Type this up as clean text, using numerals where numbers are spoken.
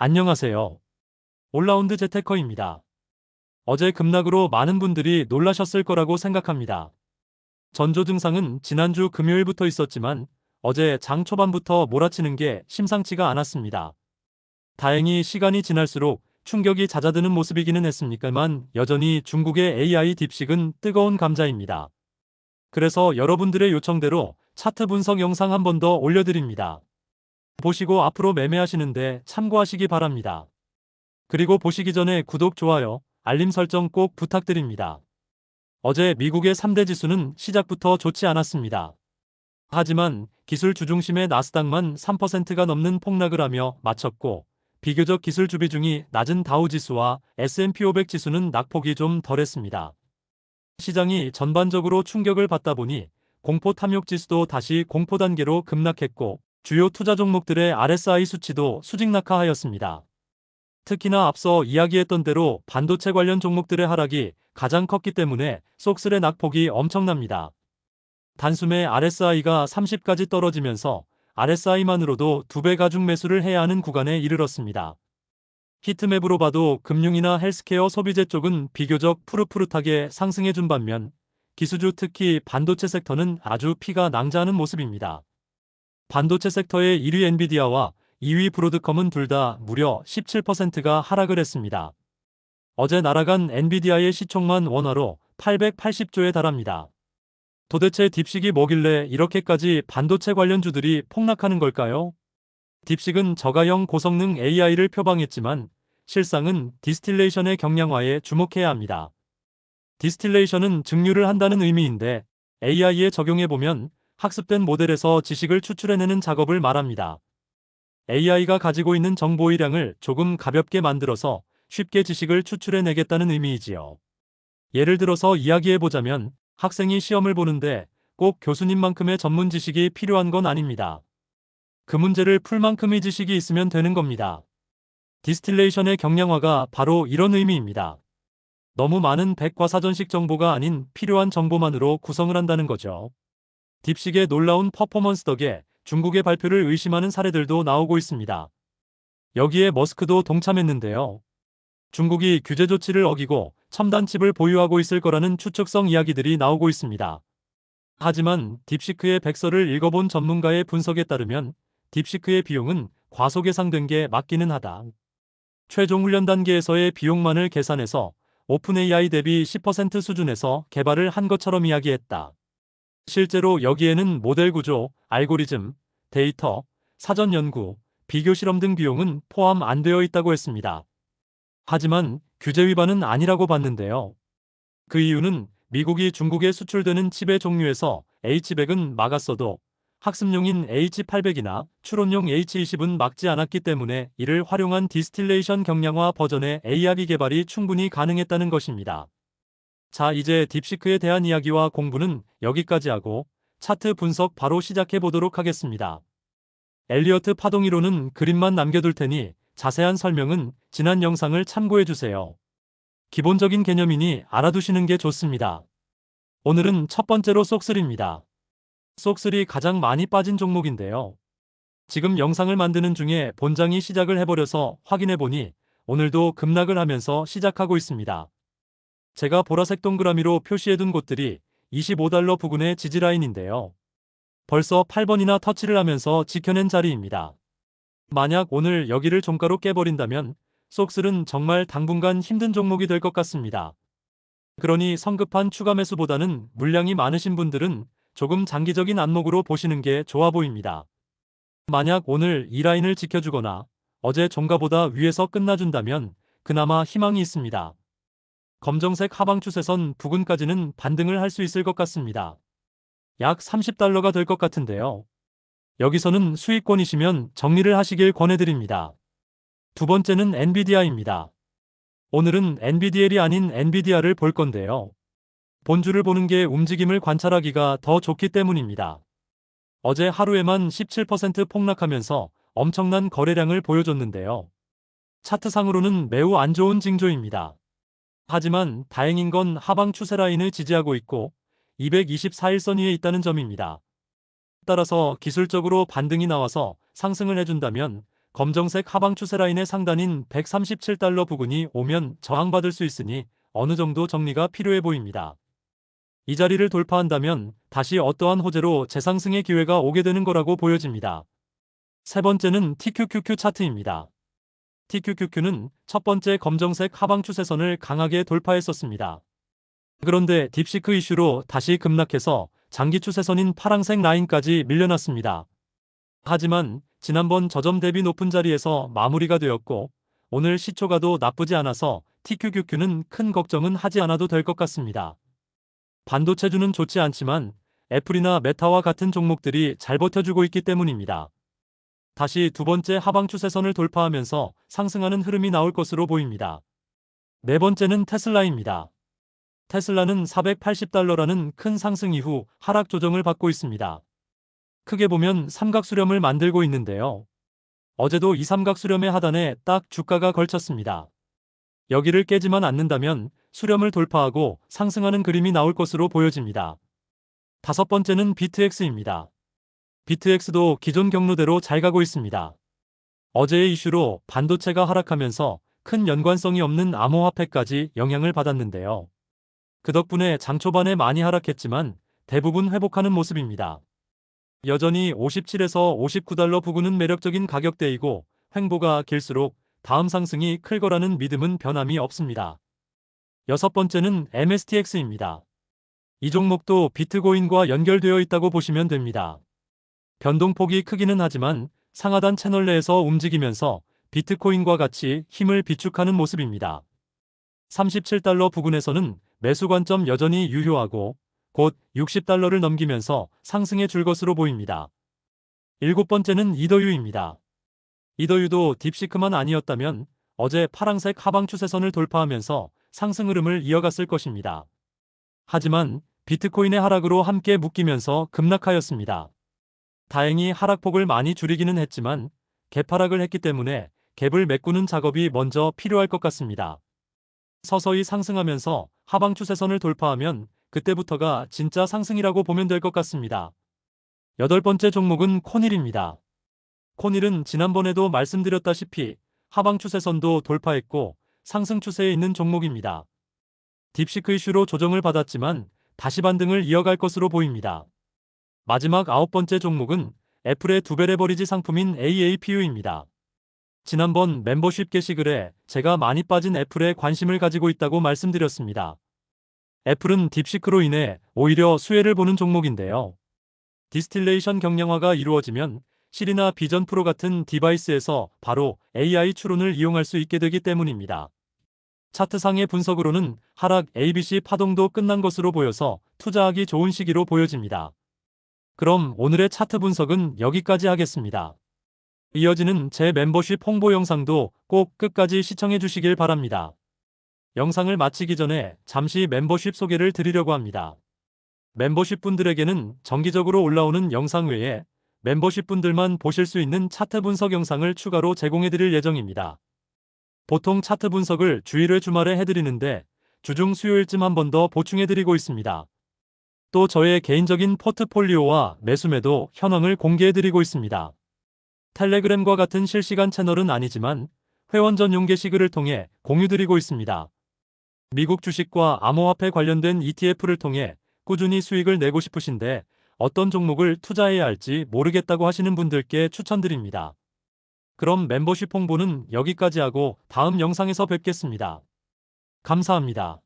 안녕하세요. 올라운드 재테커입니다. 어제 급락으로 많은 분들이 놀라셨을 거라고 생각합니다. 전조 증상은 지난주 금요일부터 있었지만 어제 장 초반부터 몰아치는 게 심상치가 않았습니다. 다행히 시간이 지날수록 충격이 잦아드는 모습이기는 했습니까만 여전히 중국의 AI 딥식은 뜨거운 감자입니다. 그래서 여러분들의 요청대로 차트 분석 영상 한 번 더 올려드립니다. 보시고 앞으로 매매하시는데 참고하시기 바랍니다. 그리고 보시기 전에 구독, 좋아요, 알림 설정 꼭 부탁드립니다. 어제 미국의 3대 지수는 시작부터 좋지 않았습니다. 하지만 기술 주중심의 나스닥만 3%가 넘는 폭락을 하며 마쳤고 비교적 기술 주비중이 낮은 다우지수와 S&P 500 지수는 낙폭이 좀 덜했습니다. 시장이 전반적으로 충격을 받다 보니 공포 탐욕 지수도 다시 공포 단계로 급락했고 주요 투자 종목들의 RSI 수치도 수직 낙하하였습니다. 특히나 앞서 이야기했던 대로 반도체 관련 종목들의 하락이 가장 컸기 때문에 속슬의 낙폭이 엄청납니다. 단숨에 RSI가 30까지 떨어지면서 RSI만으로도 2배 가중 매수를 해야 하는 구간에 이르렀습니다. 히트맵으로 봐도 금융이나 헬스케어 소비재 쪽은 비교적 푸릇푸릇하게 상승해준 반면 기수주 특히 반도체 섹터는 아주 피가 낭자하는 모습입니다. 반도체 섹터의 1위 엔비디아와 2위 브로드컴은 둘 다 무려 17%가 하락을 했습니다. 어제 날아간 엔비디아의 시총만 원화로 880조에 달합니다. 도대체 딥식이 뭐길래 이렇게까지 반도체 관련주들이 폭락하는 걸까요? 딥식은 저가형 고성능 AI를 표방했지만 실상은 디스틸레이션의 경량화에 주목해야 합니다. 디스틸레이션은 증류를 한다는 의미인데 AI에 적용해보면 학습된 모델에서 지식을 추출해내는 작업을 말합니다. AI가 가지고 있는 정보의 양을 조금 가볍게 만들어서 쉽게 지식을 추출해내겠다는 의미이지요. 예를 들어서 이야기해보자면 학생이 시험을 보는데 꼭 교수님만큼의 전문 지식이 필요한 건 아닙니다. 그 문제를 풀 만큼의 지식이 있으면 되는 겁니다. 디스틸레이션의 경량화가 바로 이런 의미입니다. 너무 많은 백과사전식 정보가 아닌 필요한 정보만으로 구성을 한다는 거죠. 딥식의 놀라운 퍼포먼스 덕에 중국의 발표를 의심하는 사례들도 나오고 있습니다. 여기에 머스크도 동참했는데요. 중국이 규제 조치를 어기고 첨단 칩을 보유하고 있을 거라는 추측성 이야기들이 나오고 있습니다. 하지만 딥시크의 백서를 읽어본 전문가의 분석에 따르면 딥시크의 비용은 과소 계상된 게 맞기는 하다. 최종 훈련 단계에서의 비용만을 계산해서 오픈AI 대비 10% 수준에서 개발을 한 것처럼 이야기했다. 실제로 여기에는 모델 구조, 알고리즘, 데이터, 사전 연구, 비교 실험 등 비용은 포함 안 되어 있다고 했습니다. 하지만 규제 위반은 아니라고 봤는데요. 그 이유는 미국이 중국에 수출되는 칩의 종류에서 H100은 막았어도 학습용인 H800이나 추론용 H20은 막지 않았기 때문에 이를 활용한 디스틸레이션 경량화 버전의 AR이 개발이 충분히 가능했다는 것입니다. 자, 이제 딥시크에 대한 이야기와 공부는 여기까지 하고 차트 분석 바로 시작해 보도록 하겠습니다. 엘리어트 파동이론은 그림만 남겨둘 테니 자세한 설명은 지난 영상을 참고해 주세요. 기본적인 개념이니 알아두시는 게 좋습니다. 오늘은 첫 번째로 쏙3입니다. 쏙3 가장 많이 빠진 종목인데요. 지금 영상을 만드는 중에 본장이 시작을 해버려서 확인해보니 오늘도 급락을 하면서 시작하고 있습니다. 제가 보라색 동그라미로 표시해둔 곳들이 25달러 부근의 지지라인인데요. 벌써 8번이나 터치를 하면서 지켜낸 자리입니다. 만약 오늘 여기를 종가로 깨버린다면 쏙슬은 정말 당분간 힘든 종목이 될 것 같습니다. 그러니 성급한 추가 매수보다는 물량이 많으신 분들은 조금 장기적인 안목으로 보시는 게 좋아 보입니다. 만약 오늘 이 라인을 지켜주거나 어제 종가보다 위에서 끝나준다면 그나마 희망이 있습니다. 검정색 하방 추세선 부근까지는 반등을 할 수 있을 것 같습니다. 약 30달러가 될 것 같은데요. 여기서는 수익권이시면 정리를 하시길 권해드립니다. 두 번째는 엔비디아입니다. 오늘은 엔비디엘이 아닌 엔비디아를 볼 건데요. 본주를 보는 게 움직임을 관찰하기가 더 좋기 때문입니다. 어제 하루에만 17% 폭락하면서 엄청난 거래량을 보여줬는데요. 차트상으로는 매우 안 좋은 징조입니다. 하지만 다행인 건 하방 추세 라인을 지지하고 있고 224일선 위에 있다는 점입니다. 따라서 기술적으로 반등이 나와서 상승을 해준다면 검정색 하방 추세 라인의 상단인 137달러 부근이 오면 저항받을 수 있으니 어느 정도 정리가 필요해 보입니다. 이 자리를 돌파한다면 다시 어떠한 호재로 재상승의 기회가 오게 되는 거라고 보여집니다. 세 번째는 TQQQ 차트입니다. TQQQ는 첫 번째 검정색 하방 추세선을 강하게 돌파했었습니다. 그런데 딥시크 이슈로 다시 급락해서 장기 추세선인 파랑색 라인까지 밀려났습니다. 하지만 지난번 저점 대비 높은 자리에서 마무리가 되었고 오늘 시초가도 나쁘지 않아서 TQQQ는 큰 걱정은 하지 않아도 될 것 같습니다. 반도체주는 좋지 않지만 애플이나 메타와 같은 종목들이 잘 버텨주고 있기 때문입니다. 다시 두 번째 하방 추세선을 돌파하면서 상승하는 흐름이 나올 것으로 보입니다. 네 번째는 테슬라입니다. 테슬라는 480달러라는 큰 상승 이후 하락 조정을 받고 있습니다. 크게 보면 삼각수렴을 만들고 있는데요. 어제도 이 삼각수렴의 하단에 딱 주가가 걸쳤습니다. 여기를 깨지만 않는다면 수렴을 돌파하고 상승하는 그림이 나올 것으로 보여집니다. 다섯 번째는 비트엑스입니다. 비트엑스도 기존 경로대로 잘 가고 있습니다. 어제의 이슈로 반도체가 하락하면서 큰 연관성이 없는 암호화폐까지 영향을 받았는데요. 그 덕분에 장 초반에 많이 하락했지만 대부분 회복하는 모습입니다. 여전히 57에서 59달러 부근은 매력적인 가격대이고 횡보가 길수록 다음 상승이 클 거라는 믿음은 변함이 없습니다. 여섯 번째는 MSTX입니다. 이 종목도 비트코인과 연결되어 있다고 보시면 됩니다. 변동폭이 크기는 하지만 상하단 채널 내에서 움직이면서 비트코인과 같이 힘을 비축하는 모습입니다. 37달러 부근에서는 매수 관점 여전히 유효하고 곧 60달러를 넘기면서 상승해 줄 것으로 보입니다. 일곱 번째는 이더유입니다. 이더유도 딥시크만 아니었다면 어제 파랑색 하방 추세선을 돌파하면서 상승 흐름을 이어갔을 것입니다. 하지만 비트코인의 하락으로 함께 묶이면서 급락하였습니다. 다행히 하락폭을 많이 줄이기는 했지만 갭하락을 했기 때문에 갭을 메꾸는 작업이 먼저 필요할 것 같습니다. 서서히 상승하면서 하방 추세선을 돌파하면 그때부터가 진짜 상승이라고 보면 될 것 같습니다. 여덟 번째 종목은 코닐입니다. 코닐은 지난번에도 말씀드렸다시피 하방 추세선도 돌파했고 상승 추세에 있는 종목입니다. 딥시크 이슈로 조정을 받았지만 다시 반등을 이어갈 것으로 보입니다. 마지막 아홉 번째 종목은 애플의 두 배 레버리지 상품인 AAPU입니다. 지난번 멤버십 게시글에 제가 많이 빠진 애플에 관심을 가지고 있다고 말씀드렸습니다. 애플은 딥시크로 인해 오히려 수혜를 보는 종목인데요. 디스틸레이션 경량화가 이루어지면 실이나 비전 프로 같은 디바이스에서 바로 AI 추론을 이용할 수 있게 되기 때문입니다. 차트상의 분석으로는 하락 ABC 파동도 끝난 것으로 보여서 투자하기 좋은 시기로 보여집니다. 그럼 오늘의 차트 분석은 여기까지 하겠습니다. 이어지는 제 멤버십 홍보 영상도 꼭 끝까지 시청해 주시길 바랍니다. 영상을 마치기 전에 잠시 멤버십 소개를 드리려고 합니다. 멤버십 분들에게는 정기적으로 올라오는 영상 외에 멤버십 분들만 보실 수 있는 차트 분석 영상을 추가로 제공해 드릴 예정입니다. 보통 차트 분석을 주일회 주말에 해드리는데 주중 수요일쯤 한 번 더 보충해 드리고 있습니다. 또 저의 개인적인 포트폴리오와 매수매도 현황을 공개해 드리고 있습니다. 텔레그램과 같은 실시간 채널은 아니지만 회원 전용 게시글을 통해 공유드리고 있습니다. 미국 주식과 암호화폐 관련된 ETF를 통해 꾸준히 수익을 내고 싶으신데 어떤 종목을 투자해야 할지 모르겠다고 하시는 분들께 추천드립니다. 그럼 멤버십 홍보는 여기까지 하고 다음 영상에서 뵙겠습니다. 감사합니다.